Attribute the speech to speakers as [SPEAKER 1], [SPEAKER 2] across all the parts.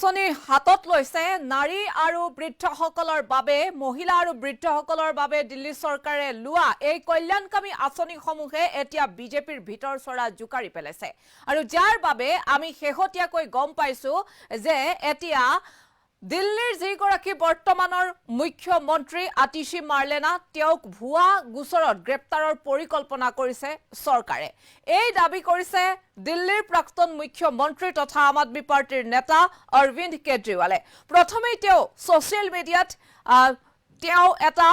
[SPEAKER 1] আঁচনি হাতত লৈছে নাৰী আৰু বৃদ্ধসকলৰ বাবে মহিলা আৰু বৃদ্ধসকলৰ বাবে দিল্লী চৰকাৰে লোৱা এই কল্যাণকামী আঁচনিসমূহে এতিয়া বিজেপিৰ ভিতৰ চৰা জুকাৰি পেলাইছে আৰু যাৰ বাবে আমি শেহতীয়াকৈ গম পাইছো যে এতিয়া দিল্লীৰ যিগৰাকী বৰ্তমানৰ মুখ্যমন্ত্ৰী আতিশী মাৰ্লেনা তেওঁক ভুৱা গোচৰত গ্ৰেপ্তাৰৰ পৰিকল্পনা কৰিছে চৰকাৰে। এই দাবী কৰিছে দিল্লীৰ প্ৰাক্তন মুখ্যমন্ত্ৰী তথা আম আদমি পাৰ্টিৰ নেতা অৰবিন্দ কেজৰিৱালে। প্ৰথমেই তেওঁ ছ'চিয়েল মিডিয়াত তেওঁ এটা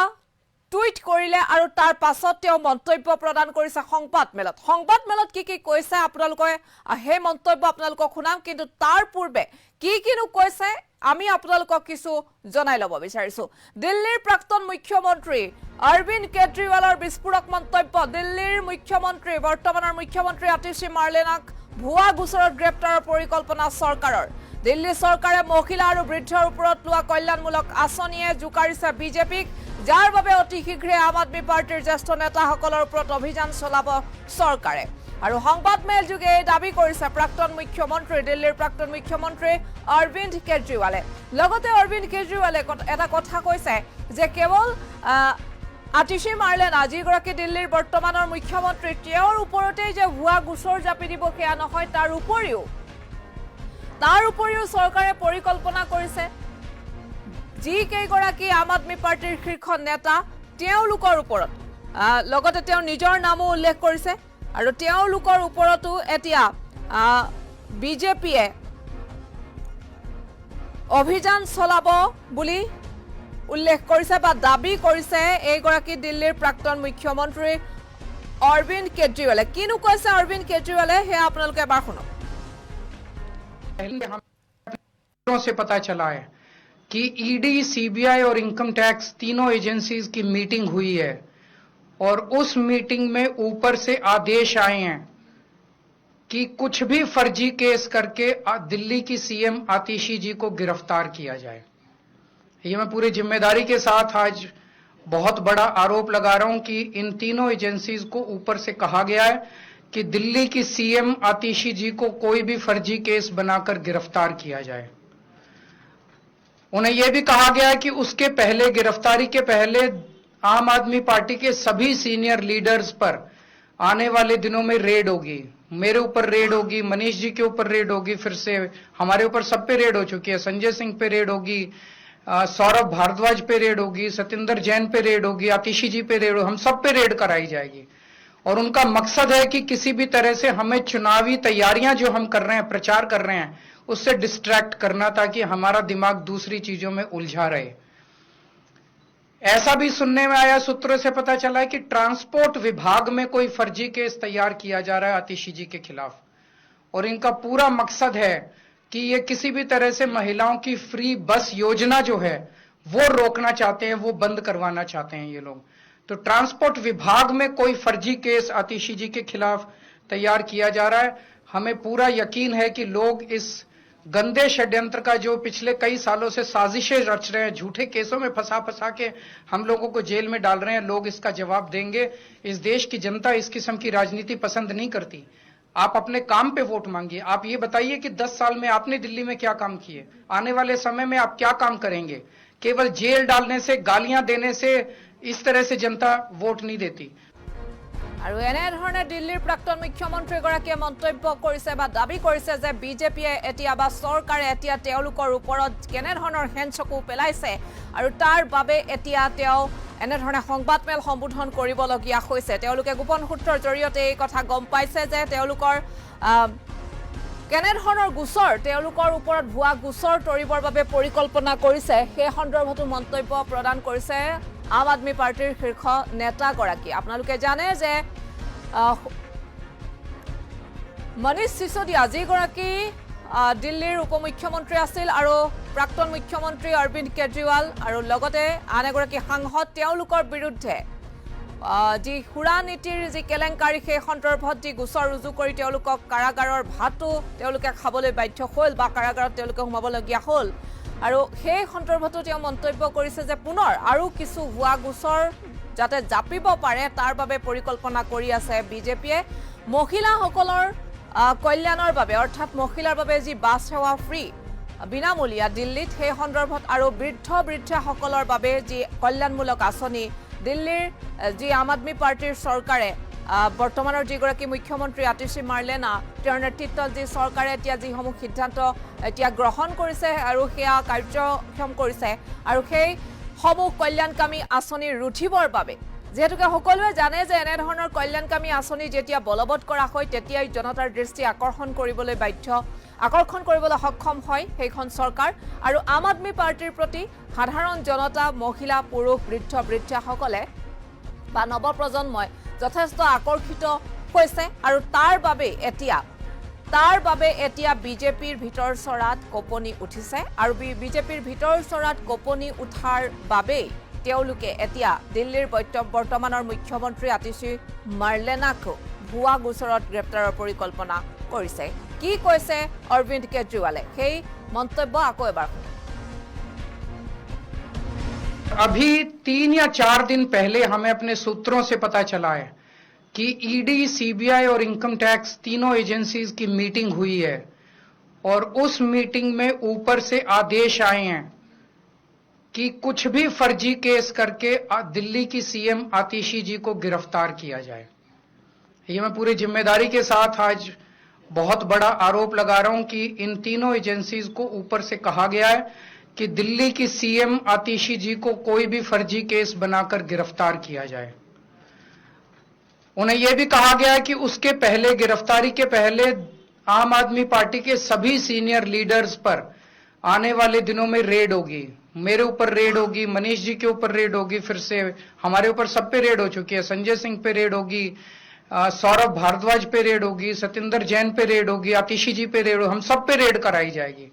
[SPEAKER 1] টুইট কৰিলে আৰু তাৰ পাছত তেওঁ মন্তব্য প্ৰদান কৰিছে সংবাদ মেলত কি কৈছে আপোনালোকে সেই মন্তব্য আপোনালোকক শুনাম, কিন্তু তাৰ পূৰ্বে কিনো কৈছে আমি আপোনালোকক কিছু জনাই ল'ব বিচাৰিছো। দিল্লীৰ প্ৰাক্তন মুখ্যমন্ত্ৰী অৰবিন্দ কেজৰিৱালৰ বিস্ফোৰক মন্তব্য। দিল্লীৰ মুখ্যমন্ত্ৰী বৰ্তমানৰ মুখ্যমন্ত্ৰী আতিশী মাৰ্লেনাক ভুৱা গোচৰত গ্ৰেপ্তাৰৰ পৰিকল্পনা চৰকাৰৰ। দিল্লী চৰকাৰে মহিলা আৰু বৃদ্ধৰ ওপৰত লোৱা কল্যাণমূলক আঁচনিয়ে জোকাৰিছে বিজেপিক, যাৰ বাবে অতি শীঘ্ৰে আম আদমি পাৰ্টিৰ জ্যেষ্ঠ নেতাসকলৰ ওপৰত অভিযান চলাব চৰকাৰে। আৰু সংবাদমেল যোগে এই দাবী কৰিছে দিল্লীৰ প্ৰাক্তন মুখ্যমন্ত্ৰী অৰবিন্দ কেজৰিৱালে। লগতে অৰবিন্দ কেজৰিৱালে এটা কথা কৈছে যে কেৱল আতিশী মাৰ্লেনা যিগৰাকী দিল্লীৰ বৰ্তমানৰ মুখ্যমন্ত্ৰী তেওঁৰ ওপৰতেই যে ভুৱা গোচৰ জাপি দিব সেয়া নহয়, তাৰ উপৰিও চৰকাৰে পৰিকল্পনা কৰিছে যিকেইগৰাকী আম আদমি পাৰ্টিৰ শীৰ্ষ নেতা তেওঁলোকৰ ওপৰত, লগতে তেওঁ নিজৰ নামো উল্লেখ কৰিছে আৰু তেওঁলোকৰ ওপৰতো এতিয়া বিজেপিয়ে অভিযান চলাব বুলি উল্লেখ কৰিছে বা দাবী কৰিছে এইগৰাকী দিল্লীৰ প্ৰাক্তন মুখ্যমন্ত্ৰী অৰবিন্দ কেজৰিৱালে। কিনো কৈছে অৰবিন্দ কেজৰিৱালে সেয়া আপোনালোকে এবাৰ শুনক।
[SPEAKER 2] से पता चला है कि ईडी, सीबीआई और इनकम टैक्स तीनों एजेंसीज की मीटिंग हुई है और उस मीटिंग में ऊपर से आदेश आए हैं कि कुछ भी फर्जी केस करके दिल्ली की सीएम आतिशी जी को गिरफ्तार किया जाए। ये मैं पूरी जिम्मेदारी के साथ आज बहुत बड़ा आरोप लगा रहा हूं कि इन तीनों एजेंसीज को ऊपर से कहा गया है कि दिल्ली की सीएम आतिशी जी को कोई भी फर्जी केस बनाकर गिरफ्तार किया जाए। उन्हें यह भी कहा गया है कि उसके पहले, गिरफ्तारी के पहले, आम आदमी पार्टी के सभी सीनियर लीडर्स पर आने वाले दिनों में रेड होगी। मेरे ऊपर रेड होगी, मनीष जी के ऊपर रेड होगी, फिर से हमारे ऊपर सब पे रेड हो चुकी है। संजय सिंह पे रेड होगी, सौरभ भारद्वाज पे रेड होगी, सत्येंद्र जैन पे रेड होगी, आतिशी जी पे रेड होगी, हम सब पे रेड कराई जाएगी। और उनका मकसद है कि किसी भी तरह से हमें चुनावी तैयारियां जो हम कर रहे हैं, प्रचार कर रहे हैं, उससे डिस्ट्रैक्ट करना ताकि हमारा दिमाग दूसरी चीजों में उलझा रहे। ऐसा भी सुनने में आया, सूत्रों से पता चला है कि ट्रांसपोर्ट विभाग में कोई फर्जी केस तैयार किया जा रहा है आतिशी जी के खिलाफ और इनका पूरा मकसद है कि ये किसी भी तरह से महिलाओं की फ्री बस योजना जो है वो रोकना चाहते हैं, वो बंद करवाना चाहते हैं ये लोग। तो ट्रांसपोर्ट विभाग में कोई फर्जी केस आतिशी जी के खिलाफ तैयार किया जा रहा है। हमें पूरा यकीन है कि लोग इस गंदे षड्यंत्र का जो पिछले कई सालों से साजिशें रच रहे हैं, झूठे केसों में फंसा के हम लोगों को जेल में डाल रहे हैं, लोग इसका जवाब देंगे। इस देश की जनता इस किस्म की राजनीति पसंद नहीं करती। आप अपने काम पे वोट मांगिए। आप ये बताइए कि 10 साल में आपने दिल्ली में क्या काम किए, आने वाले समय में आप क्या काम करेंगे। केवल जेल डालने से, गालियां देने से इस तरह से जनता वोट नहीं देती।
[SPEAKER 1] আৰু এনেধৰণে দিল্লীৰ প্ৰাক্তন মুখ্যমন্ত্ৰীগৰাকীয়ে মন্তব্য কৰিছে বা দাবী কৰিছে যে বিজেপিয়ে এতিয়া বা চৰকাৰে এতিয়া তেওঁলোকৰ ওপৰত কেনেধৰণৰ হেনচকু পেলাইছে আৰু তাৰ বাবে এতিয়া তেওঁ এনেধৰণে সংবাদমেল সম্বোধন কৰিবলগীয়া হৈছে। তেওঁলোকে গোপন সূত্ৰৰ জৰিয়তে এই কথা গম পাইছে যে তেওঁলোকৰ কেনেধৰণৰ গোচৰ তেওঁলোকৰ ওপৰত ভুৱা গোচৰ তৰিবৰ বাবে পৰিকল্পনা কৰিছে সেই সন্দৰ্ভতো মন্তব্য প্ৰদান কৰিছে আম আদমি পাৰ্টিৰ শীৰ্ষ নেতাগৰাকী। আপোনালোকে জানে যে মনীষ সিসোদিয়া যিগৰাকী দিল্লীৰ উপ মুখ্যমন্ত্ৰী আছিল আৰু প্ৰাক্তন মুখ্যমন্ত্ৰী অৰবিন্দ কেজৰিৱাল আৰু লগতে আন এগৰাকী সাংসদ তেওঁলোকৰ বিৰুদ্ধে যি সুৰা নীতিৰ যি কেলেংকাৰী সেই সন্দৰ্ভত যি গোচৰ ৰুজু কৰি তেওঁলোকক কাৰাগাৰৰ ভাতো তেওঁলোকে খাবলৈ বাধ্য হ'ল বা কাৰাগাৰত তেওঁলোকে সোমাবলগীয়া হ'ল। আৰু সেই সন্দৰ্ভতো তেওঁ মন্তব্য কৰিছে যে পুনৰ আৰু কিছু ভুৱা গোচৰ যাতে জাপিব পাৰে তাৰ বাবে পৰিকল্পনা কৰি আছে বিজেপিয়ে। মহিলাসকলৰ কল্যাণৰ বাবে অৰ্থাৎ মহিলাৰ বাবে যি বাছ সেৱা ফ্ৰী বিনামূলীয়া দিল্লীত সেই সন্দৰ্ভত আৰু বৃদ্ধাসকলৰ বাবে যি কল্যাণমূলক আঁচনি দিল্লীৰ যি আম আদমি পাৰ্টিৰ চৰকাৰে বৰ্তমানৰ যিগৰাকী মুখ্যমন্ত্ৰী আতিশী মাৰ্লেনা তেওঁৰ নেতৃত্বত যি চৰকাৰে এতিয়া যিসমূহ সিদ্ধান্ত এতিয়া গ্ৰহণ কৰিছে আৰু সেয়া কাৰ্যক্ষম কৰিছে আৰু সেই সমূহ কল্যাণকামী আঁচনি ৰুধিবৰ বাবে যেহেতুকে সকলোৱে জানে যে এনেধৰণৰ কল্যাণকামী আঁচনি যেতিয়া বলবৎ কৰা হয় তেতিয়াই জনতাৰ দৃষ্টি আকৰ্ষণ কৰিবলৈ সক্ষম হয় সেইখন চৰকাৰ আৰু আম আদমি পাৰ্টিৰ প্ৰতি সাধাৰণ জনতা মহিলা পুৰুষ বৃদ্ধাসকলে বা নৱপ্ৰজন্মই যথেষ্ট আকৰ্ষিত হৈছে আৰু তাৰ বাবে এতিয়া বিজেপিৰ ভিতৰ চৰাত কঁপনি উঠিছে আৰু বিজেপিৰ ভিতৰ চৰাত কঁপনি উঠাৰ বাবে তেওঁলোকে এতিয়া দিল্লীৰ বৰ্তমানৰ মুখ্যমন্ত্ৰী আতিশী মাৰ্লেনাকো ভুৱা গোচৰত গ্ৰেপ্তাৰৰ পৰিকল্পনা কৰিছে কি কৈছে অৰবিন্দ কেজৰিৱালে সেই মন্তব্য আকৌ এবাৰ
[SPEAKER 2] अभी 3 या 4 दिन पहले हमें अपने सूत्रों से पता चला है कि ईडी, सीबीआई और इनकम टैक्स तीनों एजेंसीज की मीटिंग हुई है और उस मीटिंग में ऊपर से आदेश आए हैं कि कुछ भी फर्जी केस करके दिल्ली की सीएम आतिशी जी को गिरफ्तार किया जाए। ये मैं पूरी जिम्मेदारी के साथ आज बहुत बड़ा आरोप लगा रहा हूं कि इन तीनों एजेंसीज को ऊपर से कहा गया है कि दिल्ली की सीएम आतिशी जी को कोई भी फर्जी केस बनाकर गिरफ्तार किया जाए। उन्हें यह भी कहा गया है कि उसके पहले गिरफ्तारी के पहले आम आदमी पार्टी के सभी सीनियर लीडर्स पर आने वाले दिनों में रेड होगी। मेरे ऊपर रेड होगी, मनीष जी के ऊपर रेड होगी, फिर से हमारे ऊपर सब पे रेड हो चुकी है। संजय सिंह पे रेड होगी, सौरभ भारद्वाज पे रेड होगी, सत्येंद्र जैन पे रेड होगी, आतिशी जी पे रेड होगी, हम सब पे रेड कराई जाएगी।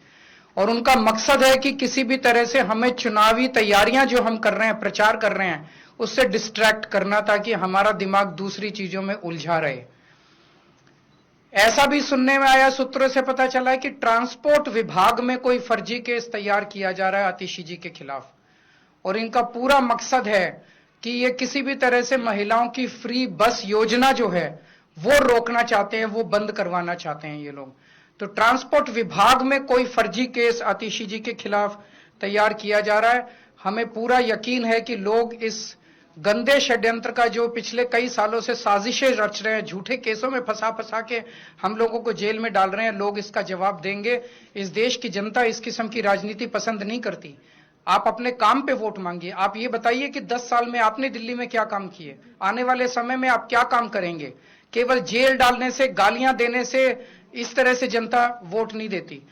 [SPEAKER 2] और उनका मकसद है कि किसी भी तरह से हमें चुनावी तैयारियां जो हम कर रहे हैं, प्रचार कर रहे हैं, उससे डिस्ट्रैक्ट करना ताकि हमारा दिमाग दूसरी चीजों में उलझा रहे। ऐसा भी सुनने में आया, सूत्रों से पता चला है कि ट्रांसपोर्ट विभाग में कोई फर्जी केस तैयार किया जा रहा है आतिशी जी के खिलाफ और इनका पूरा मकसद है कि ये किसी भी तरह से महिलाओं की फ्री बस योजना जो है वो रोकना चाहते हैं, वो बंद करवाना चाहते हैं ये लोग। तो ट्रांसपोर्ट विभाग में कोई फर्जी केस आतिशी जी के खिलाफ तैयार किया जा रहा है। हमें पूरा यकीन है कि लोग इस गंदे षड्यंत्र का जो पिछले कई सालों से साजिशें रच रहे हैं, झूठे केसों में फंसा के हम लोगों को जेल में डाल रहे हैं, लोग इसका जवाब देंगे। इस देश की जनता इस किस्म की राजनीति पसंद नहीं करती। आप अपने काम पे वोट मांगिए। आप ये बताइए कि 10 साल में आपने दिल्ली में क्या काम किए, आने वाले समय में आप क्या काम करेंगे। केवल जेल डालने से, गालियां देने से इस तरह से जनता वोट नहीं देती।